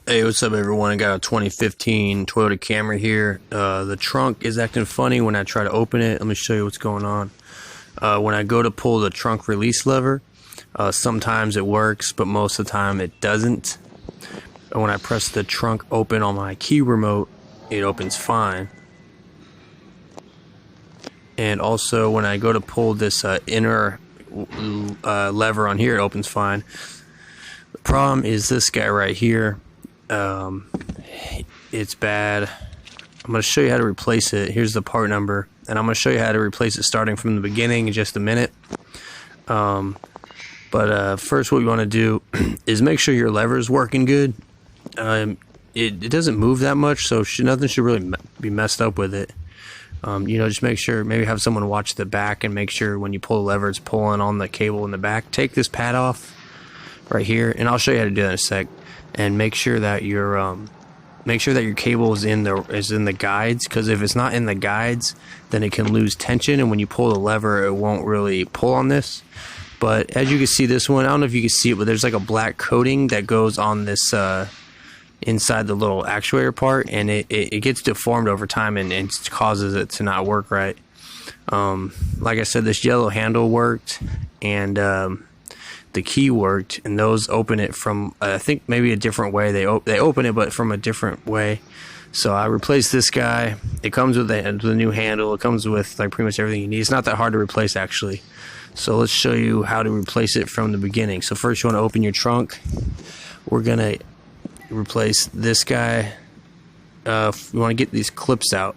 Hey, what's up, everyone? I got a 2015 Toyota Camry here. The trunk is acting funny when I try to open it. Let me show you what's going on. When I go to pull the trunk release lever, sometimes it works, but most of the time it doesn't. When I press the trunk open on my key remote, it opens fine. And also when I go to pull this inner lever on here, it opens fine. The problem is this guy right here. It's bad. I'm going to show you how to replace it. Here's the part number, and I'm going to show you how to replace it starting from the beginning in just a minute. But first what you want to do is make sure your lever is working good. It doesn't move that much, so nothing should really be messed up with it. Just make sure, maybe have someone watch the back and make sure when you pull the lever it's pulling on the cable in the back. Take this pad off right here, and I'll show you how to do that in a sec. And make sure that your cable is in the guides, because if it's not in the guides, then it can lose tension, and when you pull the lever, it won't really pull on this. But as you can see, this one, I don't know if you can see it, but there's like a black coating that goes on this inside the little actuator part, and it gets deformed over time and causes it to not work right. Like I said, this yellow handle worked, and the key worked, and those open it from I think maybe a different way. They open it, but from a different way. So I replaced this guy. It comes with a new handle. It comes with like pretty much everything you need. It's not that hard to replace, actually. So let's show you how to replace it from the beginning. So first you want to open your trunk. We're gonna replace this guy. You want to get these clips out.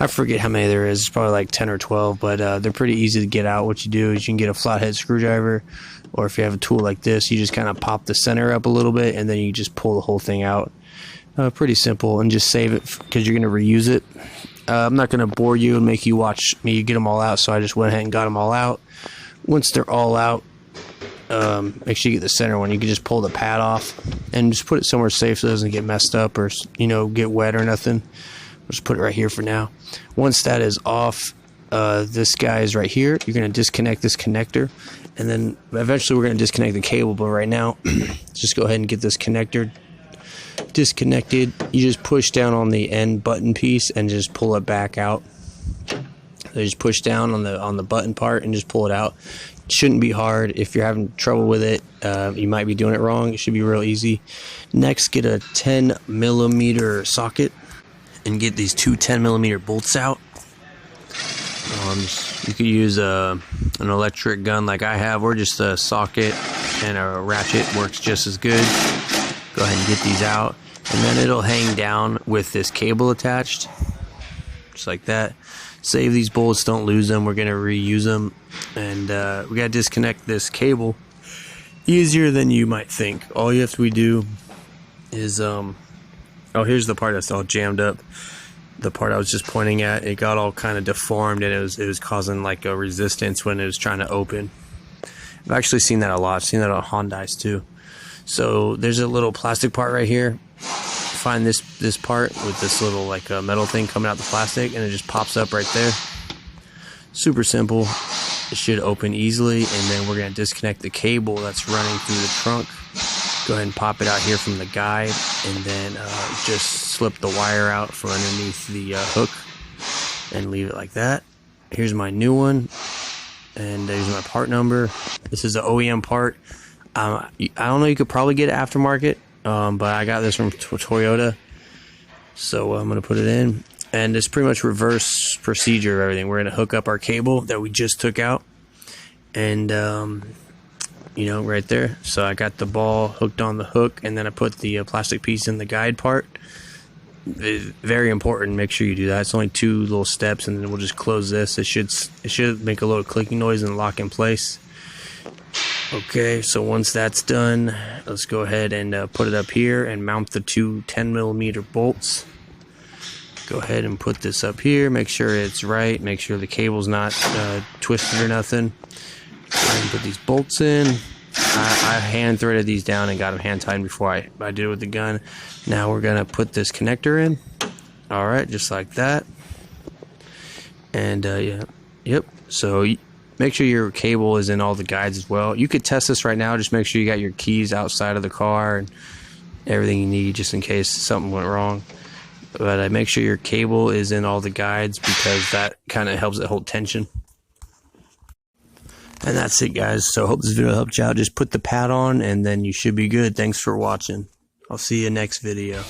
I forget how many there is. It's probably like 10 or 12, but they're pretty easy to get out. What you do is you can get a flathead screwdriver, or if you have a tool like this, you just kind of pop the center up a little bit, and then you just pull the whole thing out. Pretty simple, and just save it because you're going to reuse it. I'm not going to bore you and make you watch me get them all out, so I just went ahead and got them all out. Once they're all out, make sure you get the center one. You can just pull the pad off and just put it somewhere safe so it doesn't get messed up or get wet or nothing. Just put it right here for now. Once that is off, this guy is right here. You're going to disconnect this connector, and then eventually we're going to disconnect the cable, but right now just go ahead and get this connector disconnected. You just push down on the end button piece and just pull it back out. So just push down on the button part and just pull it out. It shouldn't be hard. If you're having trouble with it, you might be doing it wrong. It should be real easy. Next, get a 10mm socket and get these two 10mm bolts out. You could use an electric gun like I have, or just a socket and a ratchet works just as good. Go ahead and get these out, and then it'll hang down with this cable attached, just like that. Save these bolts, don't lose them. We're going to reuse them, and we got to disconnect this cable. Easier than you might think. All you have to do is here's the part that's all jammed up. The part I was just pointing at, it got all kind of deformed, and it was causing like a resistance when it was trying to open. I've actually seen that a lot. I've seen that on Hondas too. So there's a little plastic part right here. Find this part with this little like metal thing coming out the plastic, and it just pops up right there. Super simple. It should open easily, and then we're going to disconnect the cable that's running through the trunk. Go ahead and pop it out here from the guide, and then just slip the wire out from underneath the hook and leave it like that. Here's my new one, and there's my part number. This is an OEM part. I don't know, you could probably get it aftermarket, but I got this from Toyota, so I'm going to put it in. And it's pretty much reverse procedure of everything. We're going to hook up our cable that we just took out, and right there. So I got the ball hooked on the hook, and then I put the plastic piece in the guide part. Very important, make sure you do that. It's only 2 little steps, and then we'll just close this. It should make a little clicking noise and lock in place. Okay, so once that's done, let's go ahead and put it up here and mount the 2 10mm bolts. Go ahead and put this up here, make sure it's right, make sure the cable's not twisted or nothing. Go ahead and put these bolts in. I hand threaded these down and got them hand tied before I did it with the gun. Now we're gonna put this connector in. Alright, just like that. And yep. So make sure your cable is in all the guides as well. You could test this right now. Just make sure you got your keys outside of the car everything you need just in case something went wrong. But make sure your cable is in all the guides, because that kind of helps it hold tension. And that's it, guys. So I hope this video helped you out. Just put the pad on and then you should be good. Thanks for watching. I'll see you next video.